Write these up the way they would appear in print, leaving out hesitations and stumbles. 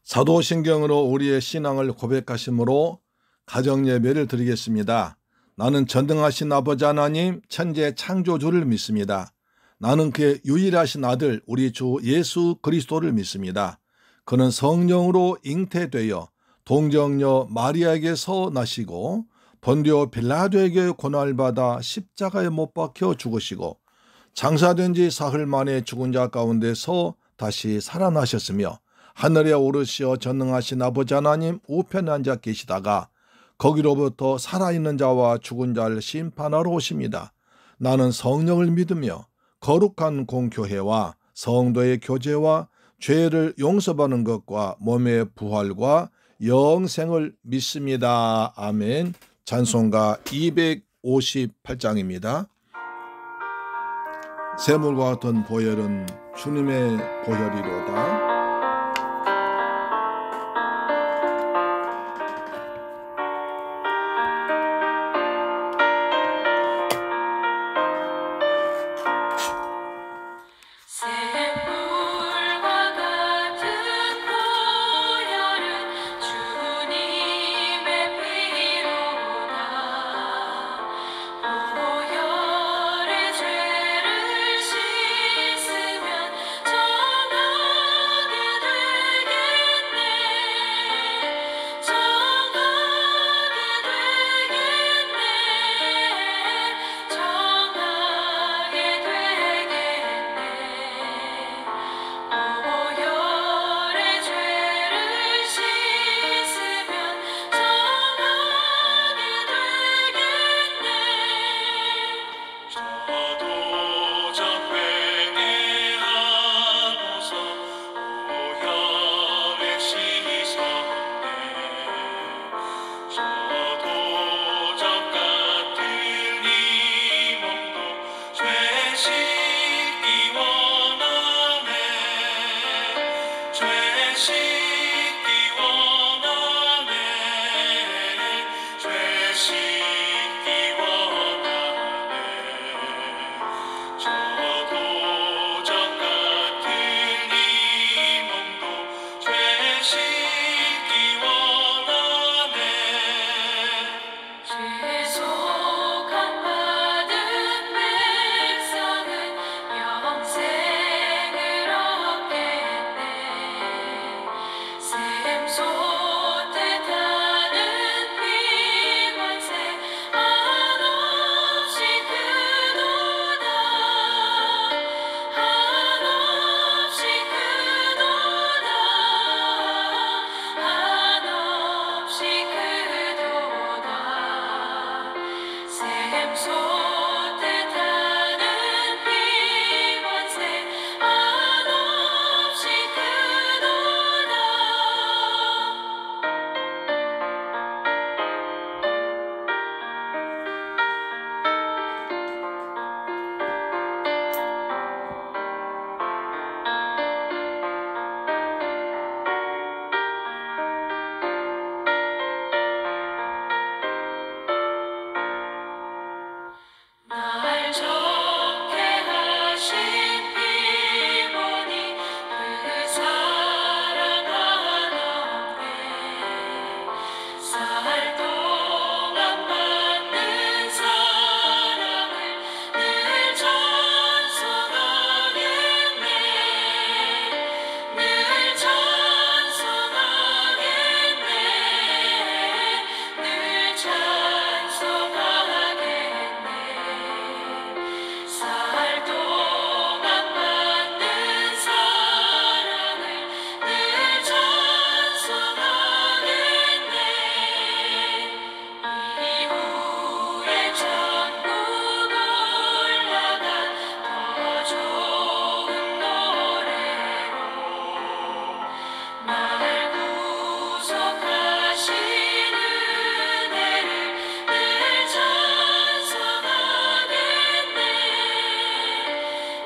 사도신경으로 우리의 신앙을 고백하심으로 가정예배를 드리겠습니다. 나는 전능하신 아버지 하나님 천재 창조주를 믿습니다. 나는 그의 유일하신 아들 우리 주 예수 그리스도를 믿습니다. 그는 성령으로 잉태되어 동정녀 마리아에게서 나시고 본디오 빌라도에게 고난받아 십자가에 못 박혀 죽으시고 장사된 지 사흘 만에 죽은 자 가운데서 다시 살아나셨으며 하늘에 오르시어 전능하신 아버지 하나님 우편에 앉아 계시다가 거기로부터 살아있는 자와 죽은 자를 심판하러 오십니다. 나는 성령을 믿으며 거룩한 공교회와 성도의 교제와 죄를 용서받는 것과 몸의 부활과 영생을 믿습니다. 아멘. 찬송가 258장입니다. 샘물과 같은 보혈은 주님의 보혈이로다.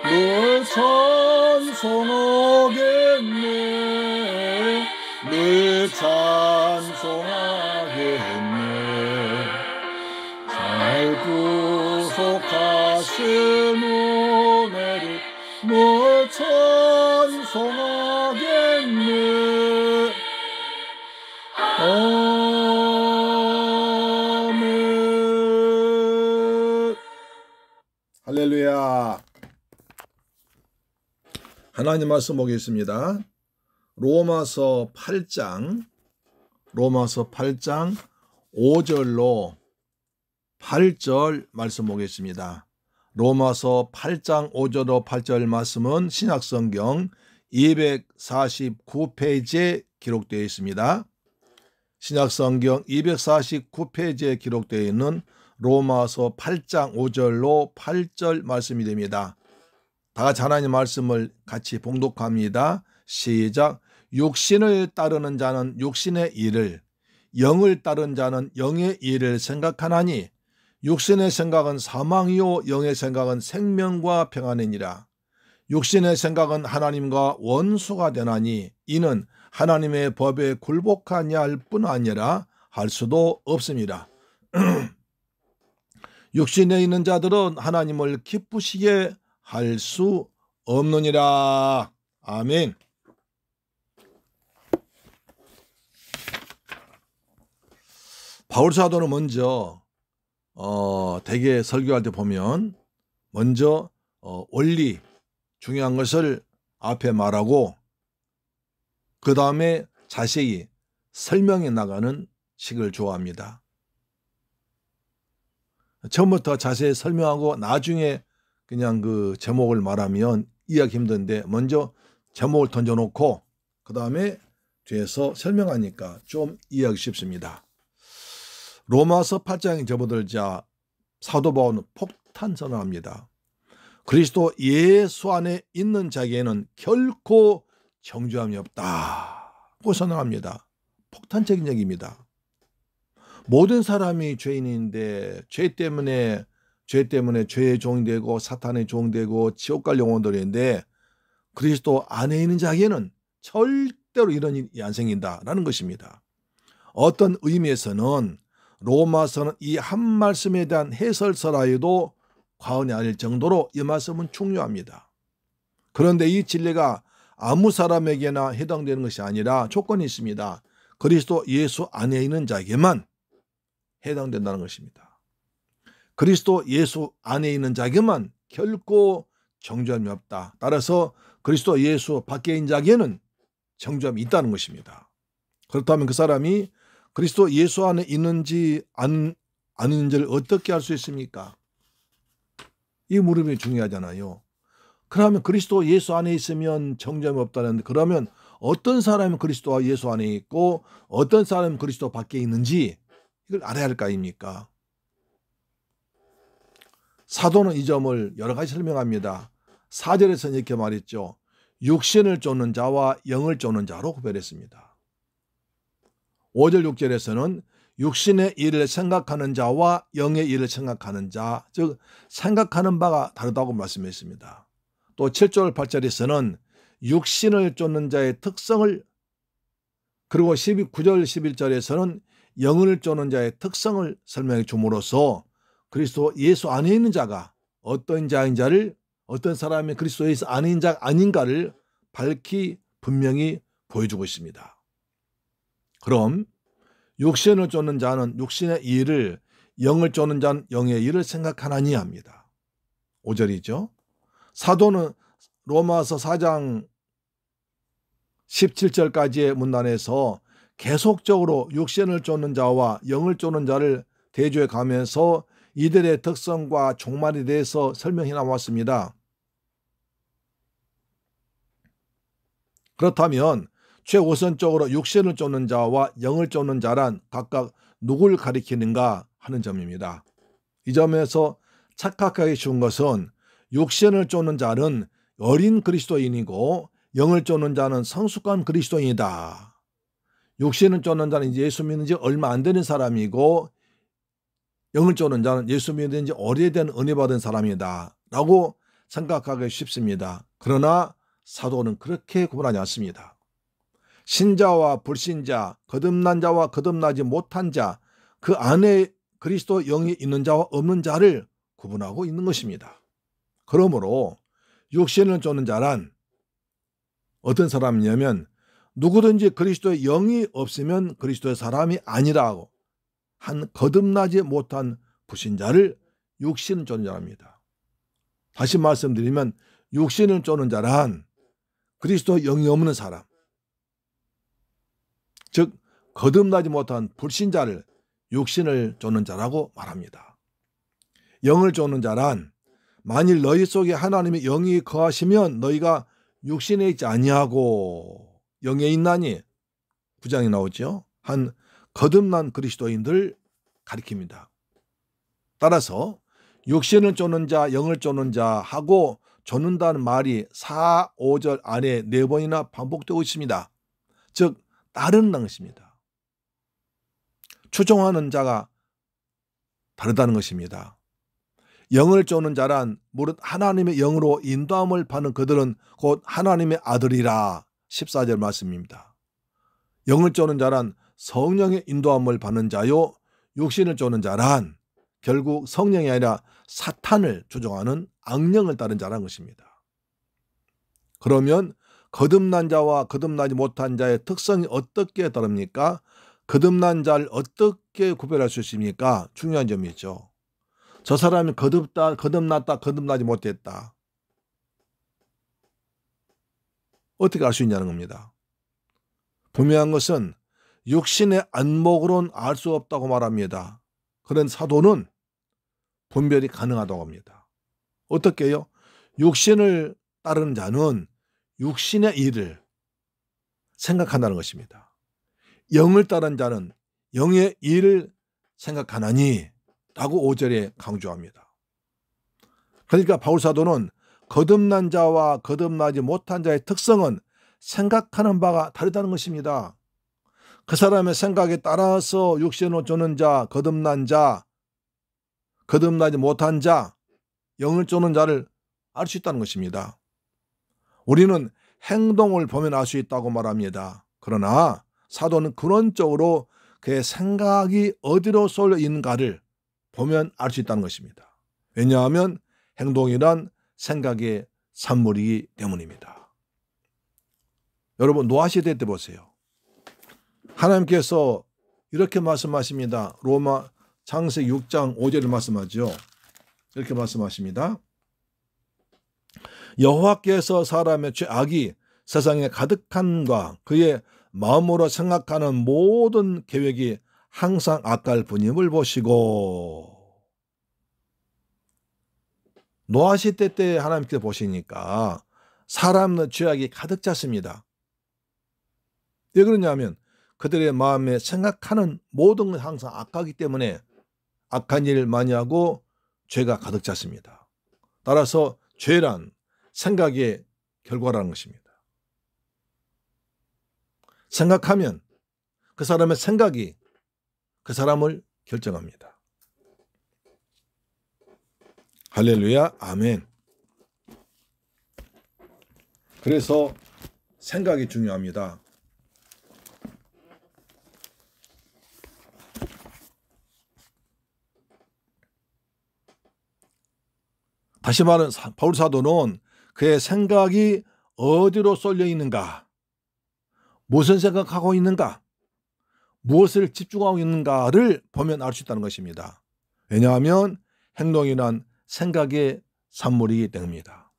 늘 찬송하겠네. 늘 찬송하겠네. 잘 구속하신 은혜를 늘 찬송하겠네. 할렐루야. 하나님 말씀 보겠습니다. 로마서 8장 5절로 8절 말씀 보겠습니다. 로마서 8장 5절로 8절 말씀은 신약성경 249페이지에 기록되어 있습니다. 신약성경 249페이지에 기록되어 있는 로마서 8장 5절로 8절 말씀이 됩니다. 다 같이 하나님 말씀을 같이 봉독합니다. 시작. 육신을 따르는 자는 육신의 일을, 영을 따르는 자는 영의 일을 생각하나니 육신의 생각은 사망이요 영의 생각은 생명과 평안이니라. 육신의 생각은 하나님과 원수가 되나니 이는 하나님의 법에 굴복하냐 할 뿐 아니라 할 수도 없습니다. 육신에 있는 자들은 하나님을 기쁘시게 할 수 없느니라. 아멘. 바울 사도는 먼저 대개 설교할 때 보면 먼저 원리 중요한 것을 앞에 말하고 그 다음에 자세히 설명해 나가는 식을 좋아합니다. 처음부터 자세히 설명하고 나중에 그냥 그 제목을 말하면 이해하기 힘든데 먼저 제목을 던져놓고 그 다음에 뒤에서 설명하니까 좀 이해하기 쉽습니다. 로마서 8장에 접어들자 사도 바울은 폭탄 선언합니다. 그리스도 예수 안에 있는 자에게는 결코 정죄함이 없다고 선언합니다. 폭탄적인 얘기입니다. 모든 사람이 죄인인데 죄 때문에 죄의 종이 되고 사탄의 종이 되고 지옥 갈 영혼들인데 그리스도 안에 있는 자에게는 절대로 이런 일이 안 생긴다라는 것입니다. 어떤 의미에서는 로마서는 이 한 말씀에 대한 해설서라 해도 과언이 아닐 정도로 이 말씀은 중요합니다. 그런데 이 진리가 아무 사람에게나 해당되는 것이 아니라 조건이 있습니다. 그리스도 예수 안에 있는 자에게만 해당된다는 것입니다. 그리스도 예수 안에 있는 자에게만 결코 정죄함이 없다. 따라서 그리스도 예수 밖에 있는 자에게는 정죄함이 있다는 것입니다. 그렇다면 그 사람이 그리스도 예수 안에 있는지 아닌지를 어떻게 알 수 있습니까? 이 물음이 중요하잖아요. 그러면 그리스도 예수 안에 있으면 정죄함이 없다는데 그러면 어떤 사람은 그리스도와 예수 안에 있고 어떤 사람은 그리스도 밖에 있는지 이걸 알아야 할 거 아닙니까? 사도는 이 점을 여러 가지 설명합니다. 4절에서는 이렇게 말했죠. 육신을 쫓는 자와 영을 쫓는 자로 구별했습니다. 5절 6절에서는 육신의 일을 생각하는 자와 영의 일을 생각하는 자, 즉 생각하는 바가 다르다고 말씀했습니다. 또 7절 8절에서는 육신을 쫓는 자의 특성을, 그리고 9절 11절에서는 영을 쫓는 자의 특성을 설명해 줌으로써 그리스도 예수 안에 있는 자가 어떤 자인 자를, 어떤 사람이 그리스도 예수 안에 있는 자가 아닌가를 밝히 분명히 보여주고 있습니다. 그럼 육신을 쫓는 자는 육신의 일을, 영을 쫓는 자는 영의 일을 생각하나니 합니다. 5절이죠. 사도는 로마서 4장 17절까지의 문단에서 계속적으로 육신을 쫓는 자와 영을 쫓는 자를 대조해 가면서 이들의 특성과 종말에 대해서 설명해 나왔습니다. 그렇다면 최우선적으로 육신을 쫓는 자와 영을 쫓는 자란 각각 누굴 가리키는가 하는 점입니다. 이 점에서 착각하기 쉬운 것은 육신을 쫓는 자는 어린 그리스도인이고 영을 쫓는 자는 성숙한 그리스도인이다. 육신을 쫓는 자는 예수 믿는 지 얼마 안 되는 사람이고 영을 쫓는 자는 예수 믿는 지 오래된 은혜 받은 사람이다 라고 생각하기 쉽습니다. 그러나 사도는 그렇게 구분하지 않습니다. 신자와 불신자, 거듭난 자와 거듭나지 못한 자, 그 안에 그리스도 영이 있는 자와 없는 자를 구분하고 있는 것입니다. 그러므로 육신을 쫓는 자란 어떤 사람이냐면 누구든지 그리스도의 영이 없으면 그리스도의 사람이 아니라고 한 거듭나지 못한 불신자를 육신을 쫓는 자랍니다. 다시 말씀드리면 육신을 쫓는 자란 그리스도 영이 없는 사람, 즉 거듭나지 못한 불신자를 육신을 쫓는 자라고 말합니다. 영을 쫓는 자란 만일 너희 속에 하나님의 영이 거하시면 너희가 육신에 있지 아니하고 영에 있나니 9장에 나오죠. 한 거듭난 그리스도인들 가리킵니다. 따라서 육신을 쫓는 자, 영을 쫓는 자 하고 쫓는다는 말이 4, 5절 안에 4번이나 반복되고 있습니다. 즉 따르는 것입니다. 추종하는 자가 다르다는 것입니다. 영을 쫓는 자란 무릇 하나님의 영으로 인도함을 받는 그들은 곧 하나님의 아들이라 14절 말씀입니다. 영을 쫓는 자란 성령의 인도함을 받는 자요, 육신을 쫓는 자란 결국 성령이 아니라 사탄을 추종하는 악령을 따른 자라는 것입니다. 그러면 거듭난 자와 거듭나지 못한 자의 특성이 어떻게 다릅니까? 거듭난 자를 어떻게 구별할 수 있습니까? 중요한 점이 있죠. 저 사람이 거듭났다, 거듭나지 못했다. 어떻게 알 수 있냐는 겁니다. 분명한 것은 육신의 안목으로는 알 수 없다고 말합니다. 그런 사도는 분별이 가능하다고 합니다. 어떻게 해요? 육신을 따르는 자는 육신의 일을 생각한다는 것입니다. 영을 따르는 자는 영의 일을 생각하나니 라고 5절에 강조합니다. 그러니까 바울사도는 거듭난 자와 거듭나지 못한 자의 특성은 생각하는 바가 다르다는 것입니다. 그 사람의 생각에 따라서 육신을 쫓는 자, 거듭난 자, 거듭나지 못한 자, 영을 쫓는 자를 알 수 있다는 것입니다. 우리는 행동을 보면 알 수 있다고 말합니다. 그러나 사도는 근원적으로 그의 생각이 어디로 쏠려 있는가를 보면 알 수 있다는 것입니다. 왜냐하면 행동이란 생각의 산물이기 때문입니다. 여러분 노아시대 때 보세요. 하나님께서 이렇게 말씀하십니다. 로마 창세기 6장 5절을 말씀하죠. 이렇게 말씀하십니다. 여호와께서 사람의 죄악이 세상에 가득한과 그의 마음으로 생각하는 모든 계획이 항상 악할 뿐임을 보시고, 노아 시대 때 하나님께서 보시니까 사람의 죄악이 가득 찼습니다. 왜 그러냐면 그들의 마음에 생각하는 모든 건 항상 악하기 때문에 악한 일을 많이 하고 죄가 가득 찼습니다. 따라서 죄란 생각의 결과라는 것입니다. 생각하면 그 사람의 생각이 그 사람을 결정합니다. 할렐루야, 아멘. 그래서 생각이 중요합니다. 다시 말하면 바울 사도는 그의 생각이 어디로 쏠려 있는가, 무엇을 생각하고 있는가, 무엇을 집중하고 있는가를 보면 알 수 있다는 것입니다. 왜냐하면 행동이란 생각의 산물이기 때문입니다.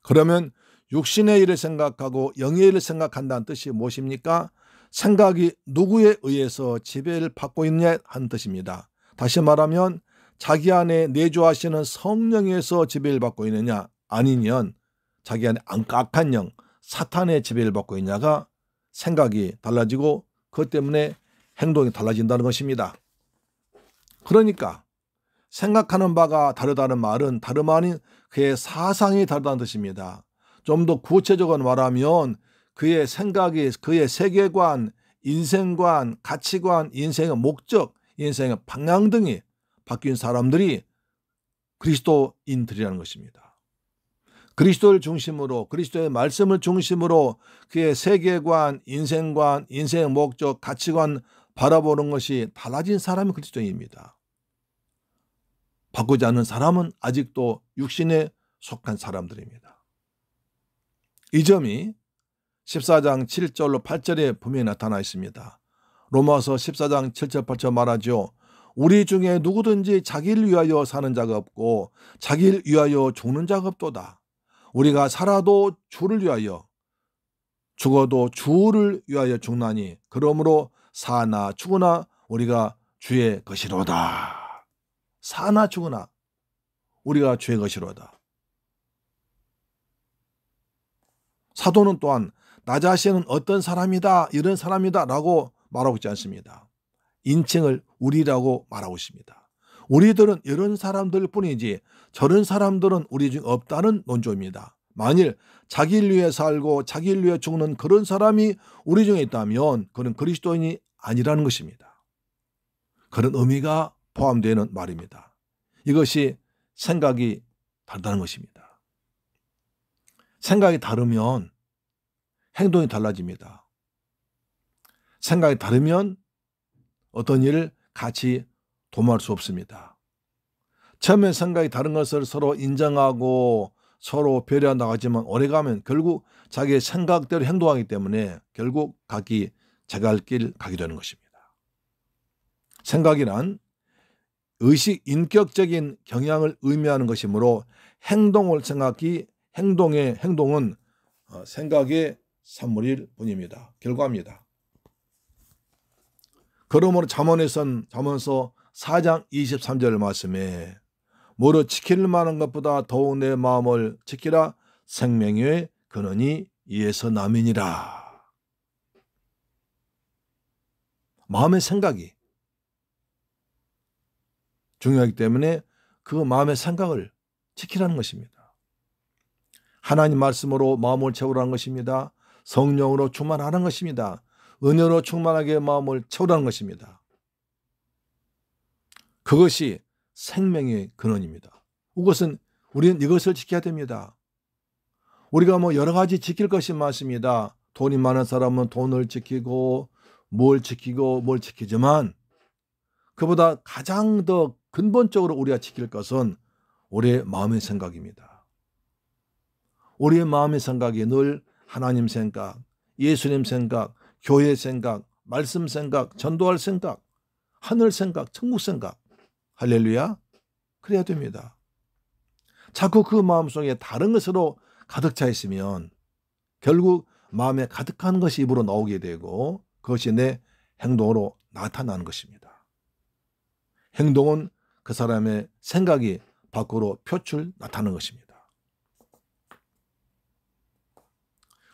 그러면 육신의 일을 생각하고 영의 일을 생각한다는 뜻이 무엇입니까? 생각이 누구에 의해서 지배를 받고 있느냐 하는 뜻입니다. 다시 말하면 자기 안에 내주하시는 성령에서 지배를 받고 있느냐, 아니면 자기 안에 악한 영, 사탄의 지배를 받고 있냐가 생각이 달라지고 그것 때문에 행동이 달라진다는 것입니다. 그러니까 생각하는 바가 다르다는 말은 다름 아닌 그의 사상이 다르다는 뜻입니다. 좀 더 구체적으로 말하면 그의 생각이, 그의 세계관, 인생관, 가치관, 인생의 목적, 인생의 방향 등이 바뀐 사람들이 그리스도인들이라는 것입니다. 그리스도를 중심으로, 그리스도의 말씀을 중심으로 그의 세계관, 인생관, 인생의 목적, 가치관 바라보는 것이 달라진 사람이 그리스도인입니다. 바꾸지 않는 사람은 아직도 육신에 속한 사람들입니다. 이 점이 14장 7절로 8절에 분명히 나타나 있습니다. 로마서 14장 7절 8절 말하죠. 우리 중에 누구든지 자기를 위하여 사는 자가 없고 자기를 위하여 죽는 자가 없도다. 우리가 살아도 주를 위하여, 죽어도 주를 위하여 죽나니 그러므로 사나 죽으나 우리가 주의 것이로다. 사나 죽으나 우리가 주의 것이로다. 사도는 또한 나 자신은 어떤 사람이다, 이런 사람이다 라고 말하고 있지 않습니다. 인칭을 우리라고 말하고 있습니다. 우리들은 이런 사람들 뿐이지 저런 사람들은 우리 중에 없다는 논조입니다. 만일 자기를 위해 살고 자기를 위해 죽는 그런 사람이 우리 중에 있다면 그는 그리스도인이 아니라는 것입니다. 그런 의미가 포함되는 말입니다. 이것이 생각이 다르다는 것입니다. 생각이 다르면 행동이 달라집니다. 생각이 다르면 어떤 일을 같이 도모할 수 없습니다. 처음에 생각이 다른 것을 서로 인정하고 서로 배려해 나가지만 오래가면 결국 자기의 생각대로 행동하기 때문에 결국 각기 자기 할 길 가게 되는 것입니다. 생각이란 의식 인격적인 경향을 의미하는 것이므로 행동을 생각이 행동은 생각의 산물일 뿐입니다. 결과입니다. 그러므로 잠언서 4장 23절 말씀에 무릇 지킬 만한 것보다 더욱 내 마음을 지키라 생명의 근원이 이에서 남이니라. 마음의 생각이 중요하기 때문에 그 마음의 생각을 지키라는 것입니다. 하나님 말씀으로 마음을 채우라는 것입니다. 성령으로 충만하는 것입니다. 은혜로 충만하게 마음을 채우라는 것입니다. 그것이 생명의 근원입니다. 우리는 이것을 지켜야 됩니다. 우리가 여러 가지 지킬 것이 많습니다. 돈이 많은 사람은 돈을 지키고 뭘 지키지만 그보다 가장 더 근본적으로 우리가 지킬 것은 우리의 마음의 생각입니다. 우리의 마음의 생각이 늘 하나님 생각, 예수님 생각, 교회 생각, 말씀 생각, 전도할 생각, 하늘 생각, 천국 생각, 할렐루야, 그래야 됩니다. 자꾸 그 마음속에 다른 것으로 가득 차 있으면 결국 마음에 가득한 것이 입으로 나오게 되고 그것이 내 행동으로 나타나는 것입니다. 행동은 그 사람의 생각이 밖으로 나타나는 것입니다.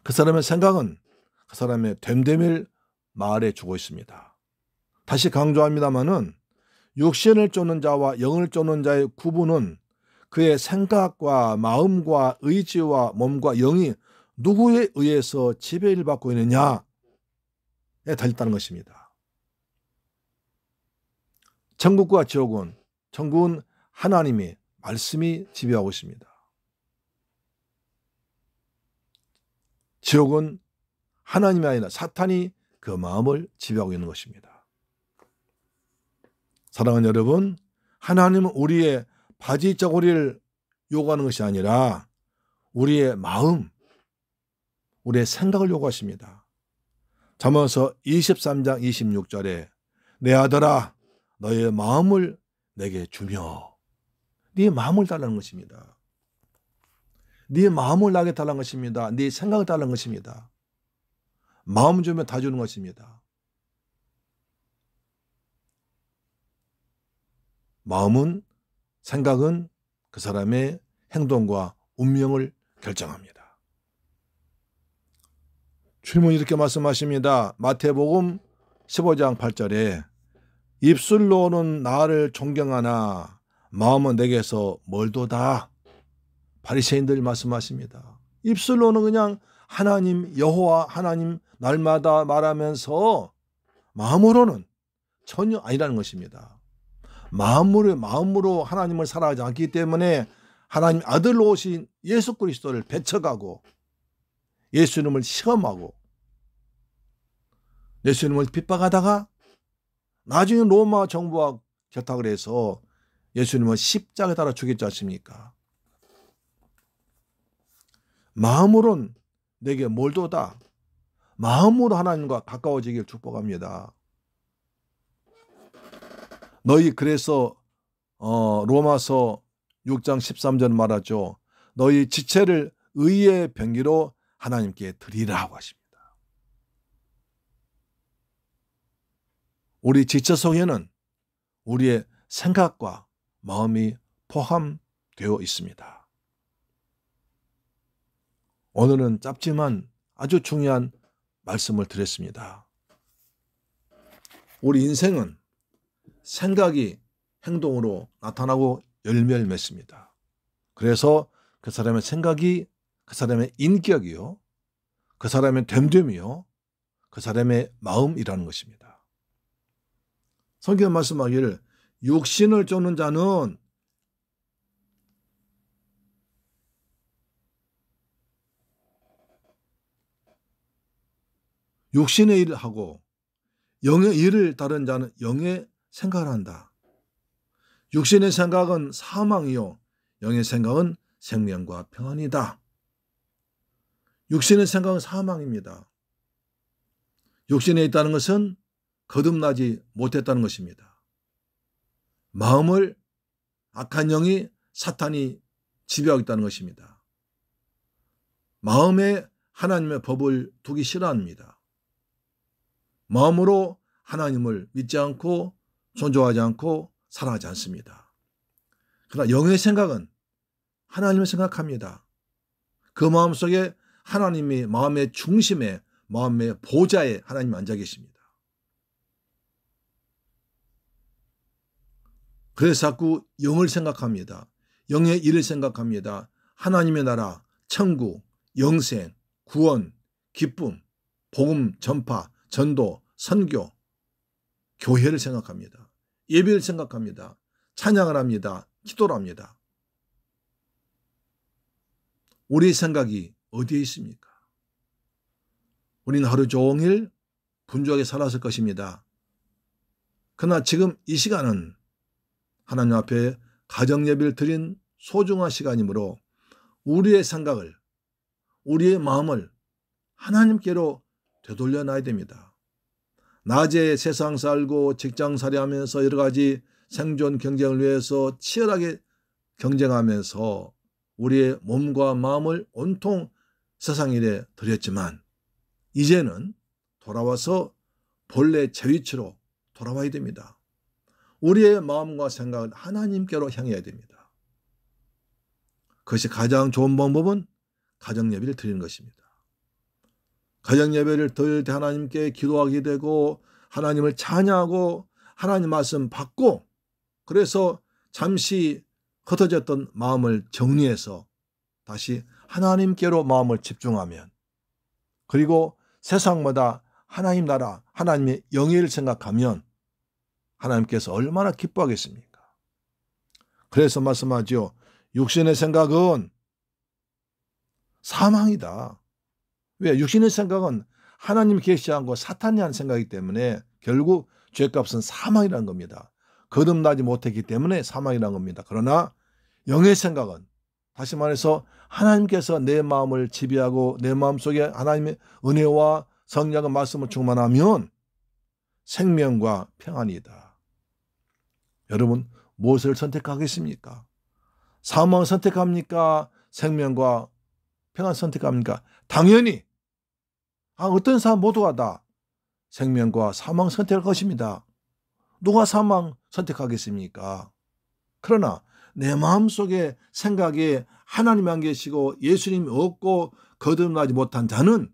그 사람의 생각은 그 사람의 됨됨이를 말해주고 있습니다. 다시 강조합니다마는 육신을 쫓는 자와 영을 쫓는 자의 구분은 그의 생각과 마음과 의지와 몸과 영이 누구에 의해서 지배를 받고 있느냐에 달렸다는 것입니다. 천국과 지옥은 하나님의 말씀이 지배하고 있습니다. 지옥은 하나님이 아니라 사탄이 그 마음을 지배하고 있는 것입니다. 사랑하는 여러분, 하나님은 우리의 바지 저고리를 요구하는 것이 아니라 우리의 마음, 우리의 생각을 요구하십니다. 잠언서 23장 26절에 내 아들아 너의 마음을 내게 주며, 네 마음을 달라는 것입니다. 네 마음을 나게 달라는 것입니다. 네 생각을 달라는 것입니다. 마음 주면 다 주는 것입니다. 마음은, 생각은 그 사람의 행동과 운명을 결정합니다. 주님은 이렇게 말씀하십니다. 마태복음 15장 8절에 입술로는 나를 존경하나 마음은 내게서 멀도다. 바리새인들 말씀하십니다. 입술로는 그냥 하나님 여호와 하나님 날마다 말하면서 마음으로는 전혀 아니라는 것입니다. 마음으로 하나님을 사랑하지 않기 때문에 하나님 아들로 오신 예수 그리스도를 배척하고 예수님을 시험하고 예수님을 핍박하다가 나중에 로마 정부와 결탁을 해서 예수님을 십자가에 달아 죽였지 않습니까? 마음으로는 내게 멀도다. 마음으로 하나님과 가까워지길 축복합니다. 너희 그래서 로마서 6장 13절 말하죠. 너희 지체를 의의 병기로 하나님께 드리라고 하십니다. 우리 지체 속에는 우리의 생각과 마음이 포함되어 있습니다. 오늘은 짧지만 아주 중요한 말씀을 드렸습니다. 우리 인생은 생각이 행동으로 나타나고 열매를 맺습니다. 그래서 그 사람의 생각이 그 사람의 인격이요, 그 사람의 됨됨이요, 그 사람의 마음이라는 것입니다. 성경 말씀하기를 육신을 쫓는 자는 육신의 일을 하고 영의 일을 다른 자는 영의 생각을 한다. 육신의 생각은 사망이요 영의 생각은 생명과 평안이다. 육신의 생각은 사망입니다. 육신에 있다는 것은 거듭나지 못했다는 것입니다. 마음을 악한 영이 사탄이 지배하고 있다는 것입니다. 마음에 하나님의 법을 두기 싫어합니다. 마음으로 하나님을 믿지 않고 존중하지 않고 사랑하지 않습니다. 그러나 영의 생각은 하나님을 생각합니다. 그 마음속에 하나님이 마음의 중심에 마음의 보좌에 하나님이 앉아 계십니다. 그래서 자꾸 영을 생각합니다. 영의 일을 생각합니다. 하나님의 나라, 천국, 영생, 구원, 기쁨, 복음 전파, 전도, 선교, 교회를 생각합니다. 예배를 생각합니다. 찬양을 합니다. 기도를 합니다. 우리의 생각이 어디에 있습니까? 우리는 하루 종일 분주하게 살았을 것입니다. 그러나 지금 이 시간은 하나님 앞에 가정 예배를 드린 소중한 시간이므로 우리의 생각을, 우리의 마음을 하나님께로 되돌려 놔야 됩니다. 낮에 세상 살고 직장살이 하면서 여러 가지 생존 경쟁을 위해서 치열하게 경쟁하면서 우리의 몸과 마음을 온통 세상 일에 드렸지만 이제는 돌아와서 본래 제 위치로 돌아와야 됩니다. 우리의 마음과 생각을 하나님께로 향해야 됩니다. 그것이 가장 좋은 방법은 가정 예배를 드리는 것입니다. 가정 예배를 드릴 때 하나님께 기도하게 되고 하나님을 찬양하고 하나님 말씀 받고 그래서 잠시 흩어졌던 마음을 정리해서 다시 하나님께로 마음을 집중하면 그리고 세상보다 하나님 나라, 하나님의 영예를 생각하면 하나님께서 얼마나 기뻐하겠습니까? 그래서 말씀하죠. 육신의 생각은 사망이다. 왜? 육신의 생각은 하나님 계시지 않고 사탄이 하는 생각이기 때문에 결국 죄값은 사망이라는 겁니다. 거듭나지 못했기 때문에 사망이라는 겁니다. 그러나 영의 생각은 다시 말해서 하나님께서 내 마음을 지배하고 내 마음속에 하나님의 은혜와 성령의 말씀을 충만하면 생명과 평안이다. 여러분 무엇을 선택하겠습니까? 사망을 선택합니까? 생명과 평안 선택합니까? 당연히 어떤 사람 모두가 다 생명과 사망 선택할 것입니다. 누가 사망 선택하겠습니까? 그러나 내 마음속에 생각에 하나님 안 계시고 예수님이 없고 거듭나지 못한 자는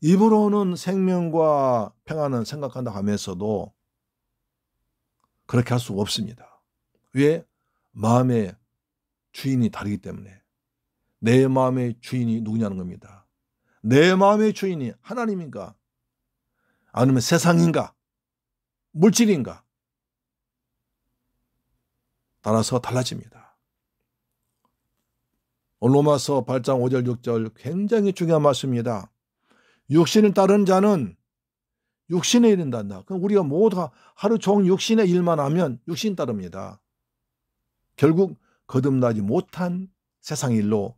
입으로는 생명과 평안은 생각한다 하면서도 그렇게 할 수가 없습니다. 왜? 마음의 주인이 다르기 때문에. 내 마음의 주인이 누구냐는 겁니다. 내 마음의 주인이 하나님인가? 아니면 세상인가? 물질인가? 따라서 달라집니다. 로마서 8장 5절 6절 굉장히 중요한 말씀입니다. 육신을 따르는 자는 육신의 일을 한다. 그럼 우리가 모두가 하루 종일 육신의 일만 하면 육신 따릅니다. 결국 거듭나지 못한 세상 일로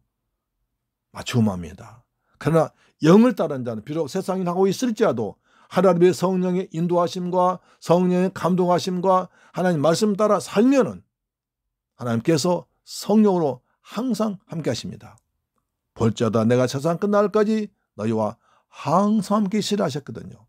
맞춤합니다. 그러나 영을 따르는 자는 비록 세상 일 하고 있을지라도 하나님의 성령의 인도하심과 성령의 감동하심과 하나님 말씀 따라 살면은 하나님께서 성령으로 항상 함께 하십니다. 볼지어다 내가 세상 끝날까지 너희와 항상 함께 있으라 하셨거든요.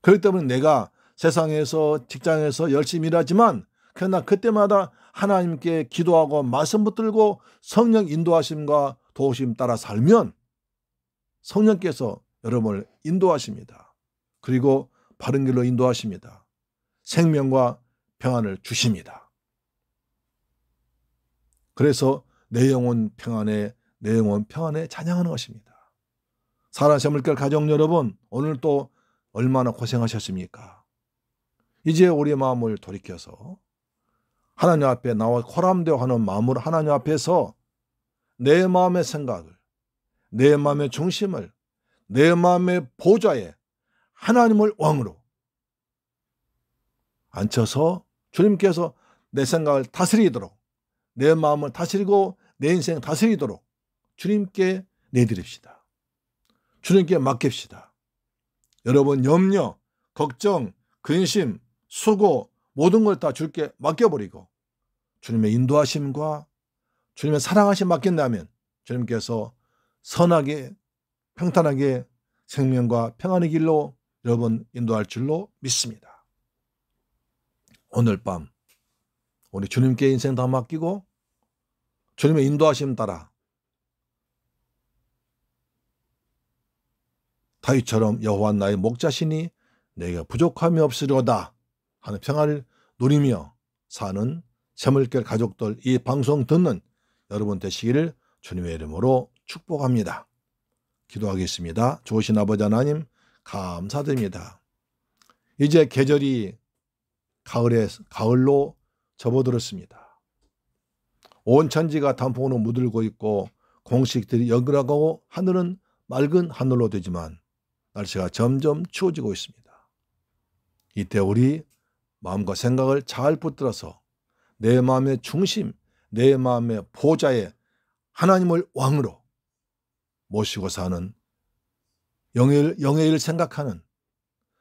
그렇기 때문에 내가 세상에서 직장에서 열심히 일하지만 그러나 그때마다 하나님께 기도하고 말씀 붙들고 성령 인도하심과 도우심 따라 살면 성령께서 여러분을 인도하십니다. 그리고 바른 길로 인도하십니다. 생명과 평안을 주십니다. 그래서 내 영혼 평안에 찬양하는 것입니다. 사랑하는 새물결 가족 여러분, 오늘 또 얼마나 고생하셨습니까? 이제 우리의 마음을 돌이켜서 하나님 앞에 나와 호람되어 하는 마음으로 하나님 앞에서 내 마음의 생각을, 내 마음의 중심을, 내 마음의 보좌에 하나님을 왕으로 앉혀서 주님께서 내 생각을 다스리도록, 내 마음을 다스리고 내 인생 다스리도록 주님께 내드립시다. 주님께 맡깁시다. 여러분 염려, 걱정, 근심, 수고 모든 걸 다 주님께 맡겨버리고 주님의 인도하심과 주님의 사랑하심 맡긴다면 주님께서 선하게 평탄하게 생명과 평안의 길로 여러분 인도할 줄로 믿습니다. 오늘 밤 우리 주님께 인생 다 맡기고 주님의 인도하심 따라 다윗처럼 여호와 나의 목자시니 내가 부족함이 없으려다 하는 평안을 누리며 사는 새물결 가족들, 이 방송 듣는 여러분 되시기를 주님의 이름으로 축복합니다. 기도하겠습니다. 좋으신 아버지 하나님 감사드립니다. 이제 계절이 가을로 접어들었습니다. 온 천지가 단풍으로 물들고 있고 공식들이 여그라가고 하늘은 맑은 하늘로 되지만 날씨가 점점 추워지고 있습니다. 이때 우리 마음과 생각을 잘 붙들어서 내 마음의 중심, 내 마음의 보좌에 하나님을 왕으로 모시고 사는 영의 일을 생각하는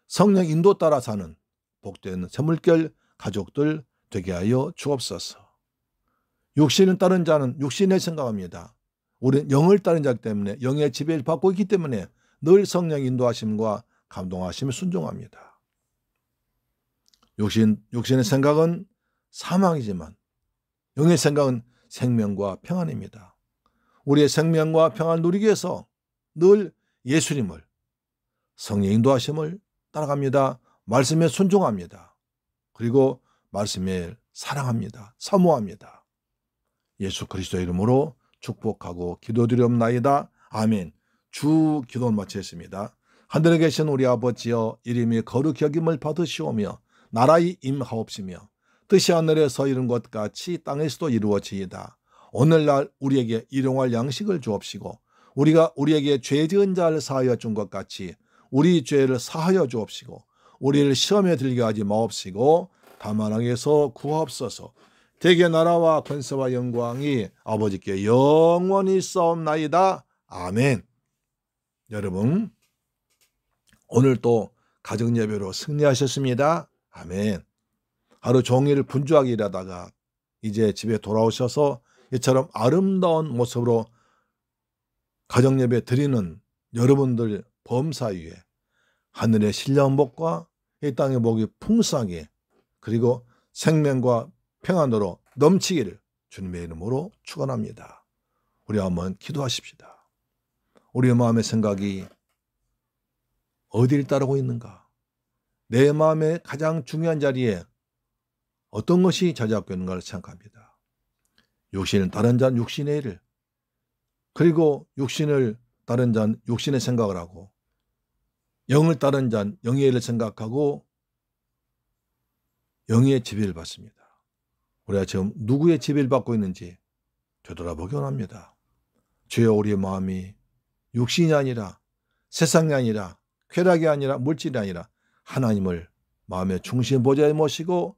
성령 인도 따라 사는 복된 새물결 가족들 되게 하여 주옵소서. 육신을 따른 자는 육신을 생각합니다. 우리는 영을 따른 자이기 때문에 영의 지배를 받고 있기 때문에 늘 성령 인도하심과 감동하심에 순종합니다. 육신의 생각은 사망이지만 영의 생각은 생명과 평안입니다. 우리의 생명과 평안을 누리기 위해서 늘 예수님을 성령 인도하심을 따라갑니다. 말씀에 순종합니다. 그리고 말씀에 사랑합니다. 사모합니다. 예수 그리스도 이름으로 축복하고 기도드리옵나이다. 아멘. 주 기도를 마치겠습니다. 하늘에 계신 우리 아버지여, 이름이 거룩히 여김을 받으시오며 나라의 임하옵시며 뜻이 하늘에서 이룬 것 같이 땅에서도 이루어지이다. 오늘날 우리에게 일용할 양식을 주옵시고 우리가 우리에게 죄 지은 자를 사하여 준 것 같이 우리 죄를 사하여 주옵시고 우리를 시험에 들게 하지 마옵시고 다만 악에서 구하옵소서. 대개 나라와 권세와 영광이 아버지께 영원히 있사옵나이다. 아멘. 여러분 오늘 또 가정예배로 승리하셨습니다. 아멘. 하루 종일 분주하게 일하다가 이제 집에 돌아오셔서 이처럼 아름다운 모습으로 가정예배 드리는 여러분들 범사위에 하늘의 신령한 복과 이 땅의 복이 풍성하게 그리고 생명과 평안으로 넘치기를 주님의 이름으로 축원합니다. 우리 한번 기도하십시다. 우리의 마음의 생각이 어디를 따르고 있는가? 내 마음의 가장 중요한 자리에 어떤 것이 자리잡고 있는가를 생각합니다. 육신을 따른 자는 육신의 일을, 그리고 육신을 따른 자는 육신의 생각을 하고 영을 따른 자는 영의 일을 생각하고 영의 지배를 받습니다. 우리가 지금 누구의 지배를 받고 있는지 되돌아보기 원합니다. 주여, 우리의 마음이 육신이 아니라 세상이 아니라 쾌락이 아니라 물질이 아니라 하나님을 마음의 중심 보좌에 모시고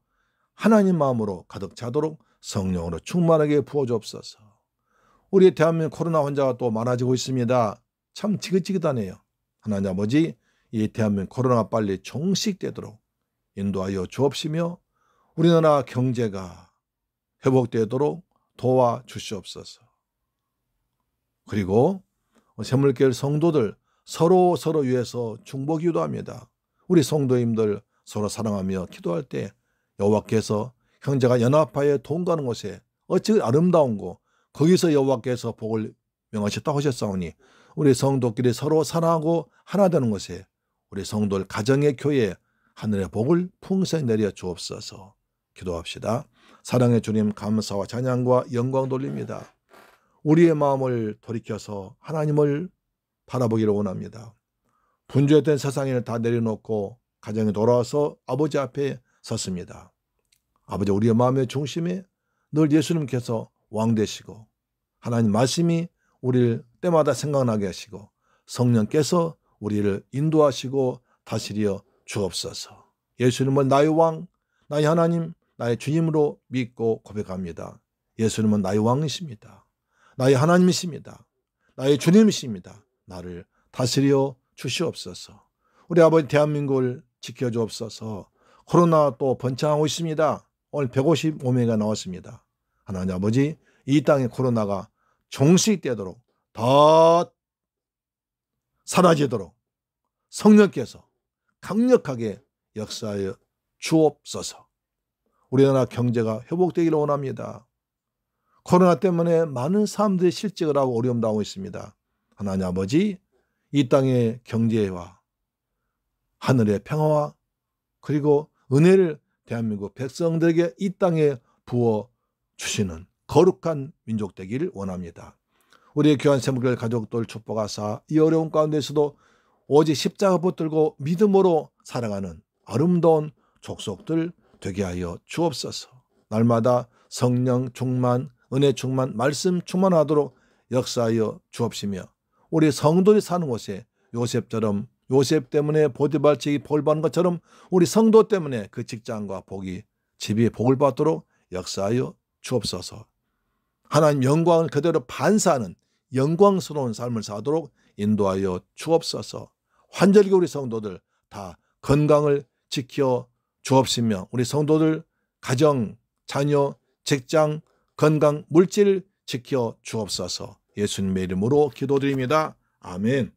하나님 마음으로 가득 차도록 성령으로 충만하게 부어주옵소서. 우리 대한민국 코로나 환자가 또 많아지고 있습니다. 참 지긋지긋하네요. 하나님 아버지 이 대한민국 코로나가 빨리 종식되도록 인도하여 주옵시며 우리나라 경제가 회복되도록 도와주시옵소서. 그리고 샘물교회 성도들 서로 위해서 중보 기도합니다. 우리 성도님들 서로 사랑하며 기도할 때 여호와께서 형제가 연합하여 동거하는 곳에 어찌 아름다운 곳 거기서 여호와께서 복을 명하셨다고 하셨사오니 우리 성도끼리 서로 사랑하고 하나 되는 곳에 우리 성도들 가정의 교회에 하늘의 복을 풍성히 내려 주옵소서. 기도합시다. 사랑의 주님 감사와 찬양과 영광 돌립니다. 우리의 마음을 돌이켜서 하나님을 바라보기를 원합니다. 분주했던 세상을 다 내려놓고 가정에 돌아와서 아버지 앞에 섰습니다. 아버지, 우리의 마음의 중심에 늘 예수님께서 왕 되시고 하나님 말씀이 우리를 때마다 생각나게 하시고 성령께서 우리를 인도하시고 다스려 주옵소서. 예수님은 나의 왕, 나의 하나님, 나의 주님으로 믿고 고백합니다. 예수님은 나의 왕이십니다. 나의 하나님이십니다. 나의 주님이십니다. 나를 다스려 주시옵소서. 우리 아버지 대한민국을 지켜주옵소서. 코로나 또 번창하고 있습니다. 오늘 155명이 나왔습니다. 하나님 아버지, 이 땅의 코로나가 종식되도록 더 사라지도록 성령께서 강력하게 역사하여 주옵소서. 우리나라 경제가 회복되기를 원합니다. 코로나 때문에 많은 사람들이 실직을 하고 어려움 당하고 있습니다. 하나님 아버지, 이 땅의 경제와 하늘의 평화와 그리고 은혜를 대한민국 백성들에게 이 땅에 부어 주시는 거룩한 민족 되기를 원합니다. 우리의 귀한 샘물교회 가족들 축복하사 이 어려운 가운데서도 오직 십자가 붙들고 믿음으로 살아가는 아름다운 족속들 되게 하여 주옵소서. 날마다 성령 충만, 은혜 충만, 말씀 충만하도록 역사하여 주옵시며 우리 성도들이 사는 곳에 요셉처럼 요셉 때문에 보디발 집이 복을 받는 것처럼 우리 성도 때문에 그 직장과 복이 집이 복을 받도록 역사하여 주옵소서. 하나님 영광을 그대로 반사하는 영광스러운 삶을 사도록 인도하여 주옵소서. 환절기 우리 성도들 다 건강을 지켜 주옵시며 우리 성도들 가정, 자녀, 직장, 건강, 물질 지켜 주옵소서. 예수님의 이름으로 기도드립니다. 아멘.